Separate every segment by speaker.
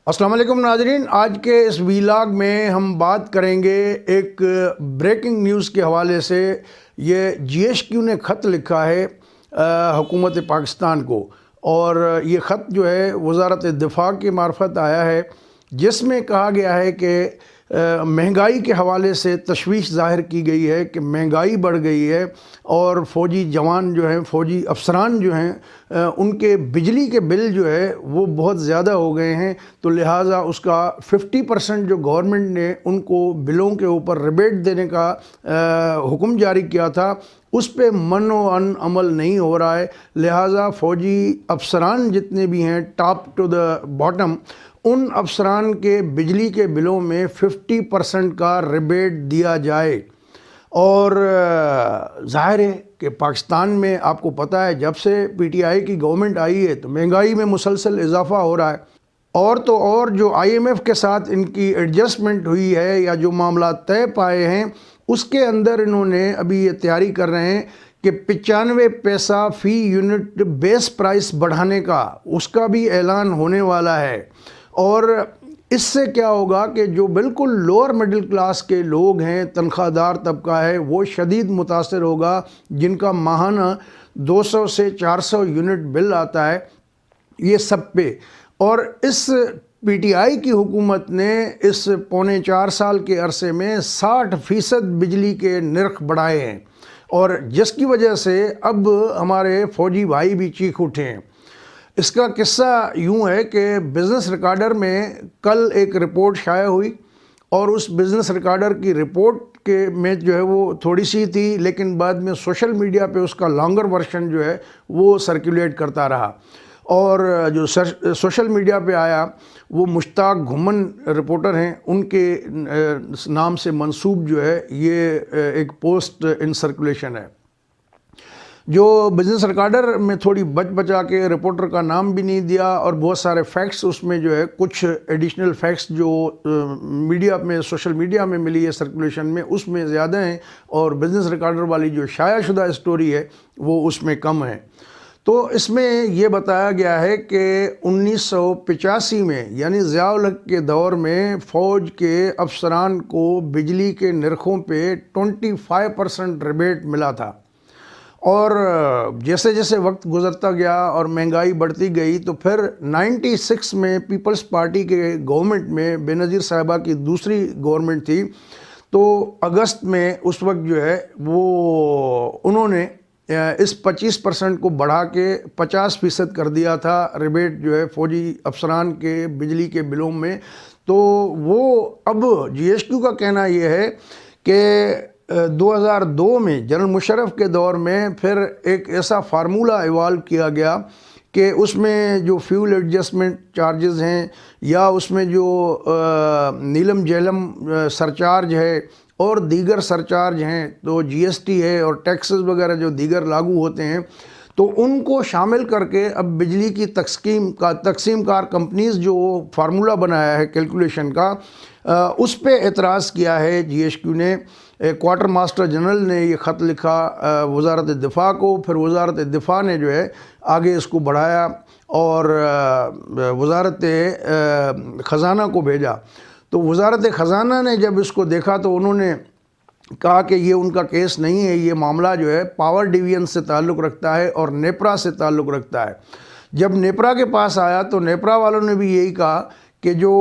Speaker 1: السلام علیکم ناظرین، آج کے اس ویلاگ میں ہم بات کریں گے ایک بریکنگ نیوز کے حوالے سے۔ یہ جی ایس کیو نے خط لکھا ہے حکومت پاکستان کو، اور یہ خط جو ہے وزارت دفاع کے معرفت آیا ہے، جس میں کہا گیا ہے کہ مہنگائی کے حوالے سے تشویش ظاہر کی گئی ہے کہ مہنگائی بڑھ گئی ہے، اور فوجی جوان جو ہیں، فوجی افسران جو ہیں، ان کے بجلی کے بل جو ہے وہ بہت زیادہ ہو گئے ہیں، تو لہٰذا اس کا 50% جو گورنمنٹ نے ان کو بلوں کے اوپر ریبیٹ دینے کا حکم جاری کیا تھا، اس پہ من و عمل نہیں ہو رہا ہے۔ لہٰذا فوجی افسران جتنے بھی ہیں ٹاپ ٹو دا باٹم، ان افسران کے بجلی کے بلوں میں 50% کا ریبیٹ دیا جائے۔ اور ظاہر ہے کہ پاکستان میں آپ کو پتہ ہے جب سے پی ٹی آئی کی گورنمنٹ آئی ہے تو مہنگائی میں مسلسل اضافہ ہو رہا ہے، اور تو اور جو آئی ایم ایف کے ساتھ ان کی ایڈجسٹمنٹ ہوئی ہے یا جو معاملات طے پائے ہیں، اس کے اندر انہوں نے ابھی یہ تیاری کر رہے ہیں کہ 95 پیسہ فی یونٹ بیس پرائس بڑھانے کا، اس کا بھی اعلان ہونے والا ہے۔ اور اس سے کیا ہوگا کہ جو بالکل لوور مڈل کلاس کے لوگ ہیں، تنخواہ دار طبقہ ہے، وہ شدید متاثر ہوگا، جن کا ماہانہ 200 سے 400 یونٹ بل آتا ہے یہ سب پہ۔ اور اس پی ٹی آئی کی حکومت نے اس پونے 4 سال کے عرصے میں 60% بجلی کے نرخ بڑھائے ہیں، اور جس کی وجہ سے اب ہمارے فوجی بھائی بھی چیخ اٹھے ہیں۔ اس کا قصہ یوں ہے کہ بزنس ریکارڈر میں کل ایک رپورٹ شائع ہوئی، اور اس بزنس ریکارڈر کی رپورٹ کے میں جو ہے وہ تھوڑی سی تھی، لیکن بعد میں سوشل میڈیا پہ اس کا لانگر ورژن جو ہے وہ سرکولیٹ کرتا رہا، اور جو سوشل میڈیا پہ آیا وہ مشتاق گھمن رپورٹر ہیں، ان کے نام سے منسوب جو ہے یہ ایک پوسٹ ان سرکولیشن ہے۔ جو بزنس ریکارڈر میں تھوڑی بچا کے رپورٹر کا نام بھی نہیں دیا، اور بہت سارے فیکٹس اس میں جو ہے، کچھ ایڈیشنل فیکٹس جو میڈیا میں، سوشل میڈیا میں ملی ہے سرکولیشن میں، اس میں زیادہ ہیں، اور بزنس ریکارڈر والی جو شائع شدہ سٹوری ہے وہ اس میں کم ہے۔ تو اس میں یہ بتایا گیا ہے کہ 1985 میں، یعنی ضیاء الحق کے دور میں، فوج کے افسران کو بجلی کے نرخوں پہ 25% ریبیٹ ملا تھا، اور جیسے جیسے وقت گزرتا گیا اور مہنگائی بڑھتی گئی تو پھر 96 میں پیپلز پارٹی کے گورنمنٹ میں، بے نظیر صاحبہ کی دوسری گورنمنٹ تھی، تو اگست میں اس وقت جو ہے وہ انہوں نے اس 25% کو بڑھا کے 50% کر دیا تھا ریبیٹ جو ہے فوجی افسران کے بجلی کے بلوں میں۔ تو وہ اب جی ایس کیو کا کہنا یہ ہے کہ 2002 میں جنرل مشرف کے دور میں پھر ایک ایسا فارمولہ ایوالو کیا گیا کہ اس میں جو فیول ایڈجسٹمنٹ چارجز ہیں، یا اس میں جو نیلم جیلم سرچارج ہے اور دیگر سرچارج ہیں، تو جی ایس ٹی ہے اور ٹیکسز وغیرہ جو دیگر لاگو ہوتے ہیں، تو ان کو شامل کر کے اب بجلی کی تقسیم کار کمپنیز جو فارمولہ بنایا ہے کیلکولیشن کا، اس پہ اعتراض کیا ہے جی ایس کیو نے۔ کوارٹر ماسٹر جنرل نے یہ خط لکھا وزارت دفاع کو، پھر وزارت دفاع نے جو ہے آگے اس کو بڑھایا اور وزارت خزانہ کو بھیجا۔ تو وزارت خزانہ نے جب اس کو دیکھا تو انہوں نے کہا کہ یہ ان کا کیس نہیں ہے، یہ معاملہ جو ہے پاور ڈویژن سے تعلق رکھتا ہے اور نیپرا سے تعلق رکھتا ہے۔ جب نیپرا کے پاس آیا تو نیپرا والوں نے بھی یہی کہا کہ جو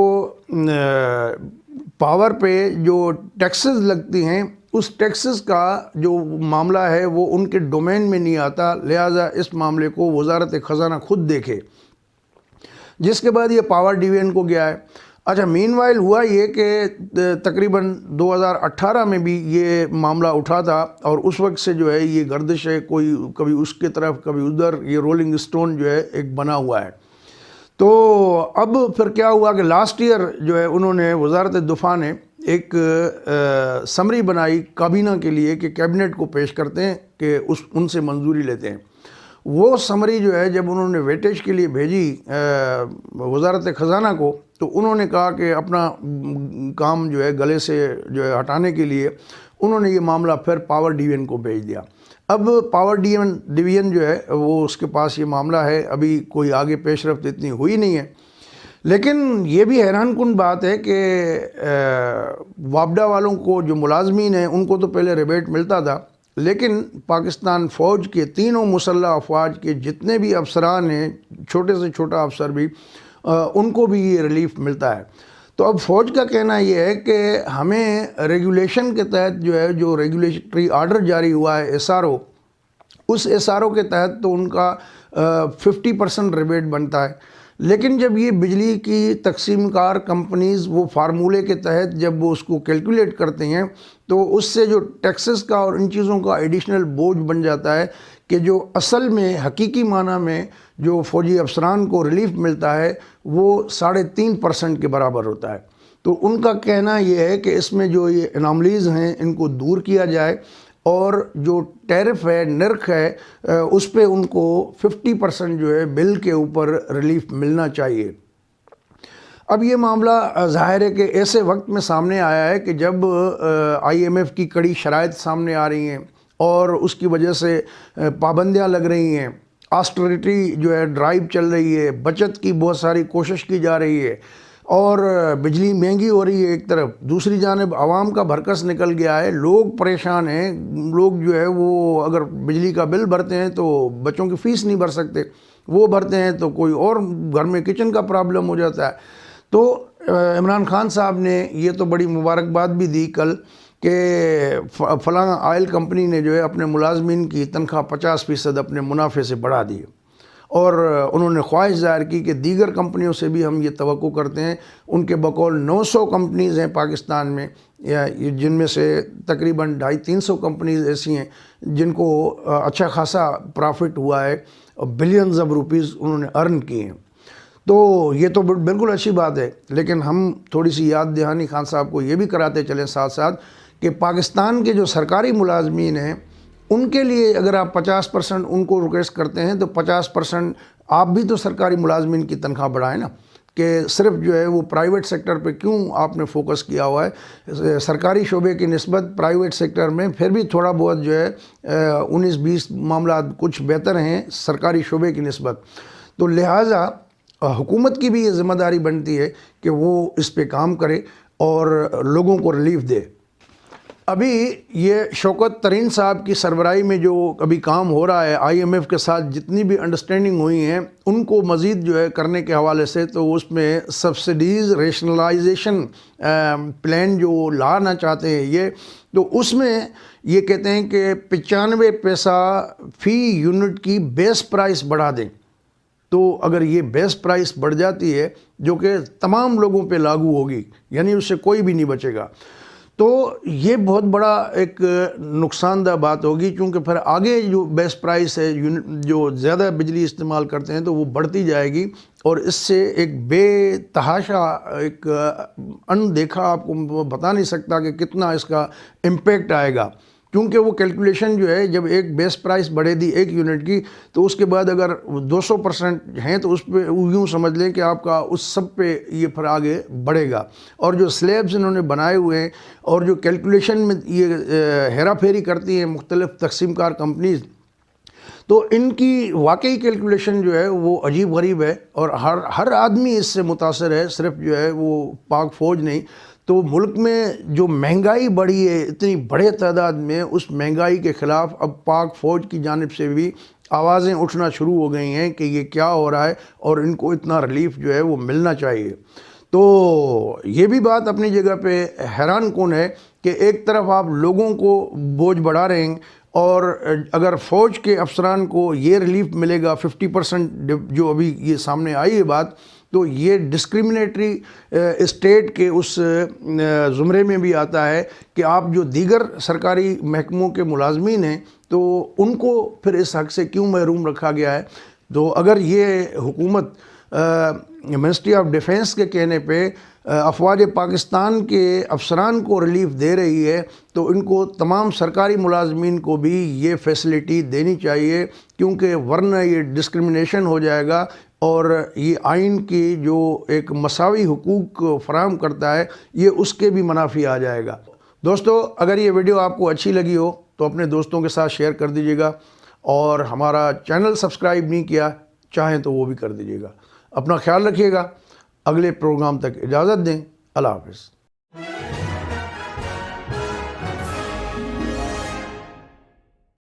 Speaker 1: پاور پہ جو ٹیکسز لگتی ہیں، اس ٹیکسز کا جو معاملہ ہے وہ ان کے ڈومین میں نہیں آتا، لہٰذا اس معاملے کو وزارت خزانہ خود دیکھے، جس کے بعد یہ پاور ڈویژن کو گیا ہے۔ اچھا، مین وائل ہوا یہ کہ تقریباً 2018 میں بھی یہ معاملہ اٹھا تھا، اور اس وقت سے جو ہے یہ گردش ہے، کوئی کبھی اس کی طرف کبھی ادھر، یہ رولنگ سٹون جو ہے ایک بنا ہوا ہے۔ تو اب پھر کیا ہوا کہ لاسٹ ایئر جو ہے انہوں نے وزارت دفاع نے ایک سمری بنائی کابینہ کے لیے کہ کیبنٹ کو پیش کرتے ہیں کہ ان سے منظوری لیتے ہیں۔ وہ سمری جو ہے جب انہوں نے ویٹیج کے لیے بھیجی وزارت خزانہ کو، تو انہوں نے کہا کہ اپنا کام جو ہے گلے سے جو ہے ہٹانے کے لیے انہوں نے یہ معاملہ پھر پاور ڈویژن کو بھیج دیا۔ اب پاور ڈویژن جو ہے وہ اس کے پاس یہ معاملہ ہے، ابھی کوئی آگے پیش رفت اتنی ہوئی نہیں ہے، لیکن یہ بھی حیران کن بات ہے کہ وابڈا والوں کو جو ملازمین ہیں ان کو تو پہلے ریبیٹ ملتا تھا، لیکن پاکستان فوج کے تینوں مسلح افواج کے جتنے بھی افسران ہیں، چھوٹے سے چھوٹا افسر بھی، ان کو بھی یہ ریلیف ملتا ہے۔ تو اب فوج کا کہنا یہ ہے کہ ہمیں ریگولیشن کے تحت جو ریگولیٹری آرڈر جاری ہوا ہے SRO، اس SRO کے تحت تو ان کا 50% ریبیٹ بنتا ہے، لیکن جب یہ بجلی کی تقسیم کار کمپنیز وہ فارمولے کے تحت جب وہ اس کو کیلکولیٹ کرتے ہیں تو اس سے جو ٹیکسز کا اور ان چیزوں کا ایڈیشنل بوجھ بن جاتا ہے کہ جو اصل میں حقیقی معنی میں جو فوجی افسران کو ریلیف ملتا ہے وہ 3.5% کے برابر ہوتا ہے۔ تو ان کا کہنا یہ ہے کہ اس میں جو یہ اناملیز ہیں ان کو دور کیا جائے، اور جو ٹیرف ہے، نرخ ہے، اس پہ ان کو 50% جو ہے بل کے اوپر ریلیف ملنا چاہیے۔ اب یہ معاملہ ظاہر ہے کہ ایسے وقت میں سامنے آیا ہے کہ جب IMF کی کڑی شرائط سامنے آ رہی ہیں اور اس کی وجہ سے پابندیاں لگ رہی ہیں، آسٹریٹی جو ہے ڈرائیو چل رہی ہے، بچت کی بہت ساری کوشش کی جا رہی ہے، اور بجلی مہنگی ہو رہی ہے ایک طرف، دوسری جانب عوام کا بھرکس نکل گیا ہے، لوگ پریشان ہیں، لوگ جو ہے وہ اگر بجلی کا بل بھرتے ہیں تو بچوں کی فیس نہیں بھر سکتے، وہ بھرتے ہیں تو کوئی اور گھر میں کچن کا پرابلم ہو جاتا ہے۔ تو عمران خان صاحب نے یہ تو بڑی مبارکباد بھی دی کل کہ فلاں آئل کمپنی نے جو ہے اپنے ملازمین کی تنخواہ 50% اپنے منافع سے بڑھا دی، اور انہوں نے خواہش ظاہر کی کہ دیگر کمپنیوں سے بھی ہم یہ توقع کرتے ہیں۔ ان کے بقول 900 کمپنیز ہیں پاکستان میں، جن میں سے تقریباً 250-300 کمپنیز ایسی ہیں جن کو اچھا خاصا پرافٹ ہوا ہے، بلینز آف روپیز انہوں نے ارن کیے ہیں۔ تو یہ تو بالکل اچھی بات ہے، لیکن ہم تھوڑی سی یاد دہانی خان صاحب کو یہ بھی کراتے چلیں ساتھ ساتھ کہ پاکستان کے جو سرکاری ملازمین ہیں ان کے لیے اگر آپ 50% ان کو ریکویسٹ کرتے ہیں تو 50% آپ بھی تو سرکاری ملازمین کی تنخواہ بڑھائیں نا، کہ صرف جو ہے وہ پرائیویٹ سیکٹر پہ کیوں آپ نے فوکس کیا ہوا ہے؟ سرکاری شعبے کی نسبت پرائیویٹ سیکٹر میں پھر بھی تھوڑا بہت جو ہے 19-20 معاملات کچھ بہتر ہیں سرکاری شعبے کی نسبت۔ تو لہٰذا حکومت کی بھی یہ ذمہ داری بنتی ہے کہ وہ اس پہ کام کرے اور لوگوں کو ریلیف دے۔ ابھی یہ شوکت ترین صاحب کی سربراہی میں جو ابھی کام ہو رہا ہے IMF کے ساتھ، جتنی بھی انڈرسٹینڈنگ ہوئی ہیں ان کو مزید جو ہے کرنے کے حوالے سے، تو اس میں سبسڈیز ریشنلائزیشن پلان جو لانا چاہتے ہیں یہ، تو اس میں یہ کہتے ہیں کہ 95 پیسہ فی یونٹ کی بیس پرائس بڑھا دیں۔ تو اگر یہ بیس پرائس بڑھ جاتی ہے جو کہ تمام لوگوں پہ لاگو ہوگی، یعنی اس سے کوئی بھی نہیں بچے گا، تو یہ بہت بڑا ایک نقصان دہ بات ہوگی، کیونکہ پھر آگے جو بیس پرائس ہے جو زیادہ بجلی استعمال کرتے ہیں تو وہ بڑھتی جائے گی، اور اس سے ایک بے تحاشا ایک اندیکھا آپ کو بتا نہیں سکتا کہ کتنا اس کا امپیکٹ آئے گا، کیونکہ وہ کیلکولیشن جو ہے جب ایک بیس پرائس بڑھے دی ایک یونٹ کی، تو اس کے بعد اگر 200% ہیں تو اس پہ یوں سمجھ لیں کہ آپ کا اس سب پہ یہ پھر آگے بڑھے گا۔ اور جو سلیبز انہوں نے بنائے ہوئے ہیں اور جو کیلکولیشن میں یہ ہیرا پھیری کرتی ہیں مختلف تقسیم کار کمپنیز، تو ان کی واقعی کیلکولیشن جو ہے وہ عجیب غریب ہے، اور ہر آدمی اس سے متاثر ہے، صرف جو ہے وہ پاک فوج نہیں۔ تو ملک میں جو مہنگائی بڑھی ہے اتنی بڑے تعداد میں، اس مہنگائی کے خلاف اب پاک فوج کی جانب سے بھی آوازیں اٹھنا شروع ہو گئی ہیں کہ یہ کیا ہو رہا ہے اور ان کو اتنا ریلیف جو ہے وہ ملنا چاہیے۔ تو یہ بھی بات اپنی جگہ پہ حیران کن ہے کہ ایک طرف آپ لوگوں کو بوجھ بڑھا رہے ہیں، اور اگر فوج کے افسران کو یہ ریلیف ملے گا 50% جو ابھی یہ سامنے آئی ہے بات، تو یہ ڈسکریمنیٹری اسٹیٹ کے اس زمرے میں بھی آتا ہے کہ آپ جو دیگر سرکاری محکموں کے ملازمین ہیں تو ان کو پھر اس حق سے کیوں محروم رکھا گیا ہے۔ تو اگر یہ حکومت منسٹری آف ڈیفنس کے کہنے پہ افواج پاکستان کے افسران کو ریلیف دے رہی ہے تو ان کو تمام سرکاری ملازمین کو بھی یہ فیسلٹی دینی چاہیے، کیونکہ ورنہ یہ ڈسکرمنیشن ہو جائے گا، اور یہ آئین کی جو ایک مساوی حقوق فراہم کرتا ہے یہ اس کے بھی منافی آ جائے گا۔ دوستو، اگر یہ ویڈیو آپ کو اچھی لگی ہو تو اپنے دوستوں کے ساتھ شیئر کر دیجیے گا، اور ہمارا چینل سبسکرائب نہیں کیا چاہیں تو وہ بھی کر دیجیے گا۔ اپنا خیال رکھیے گا، اگلے پروگرام تک اجازت دیں. اللہ حافظ.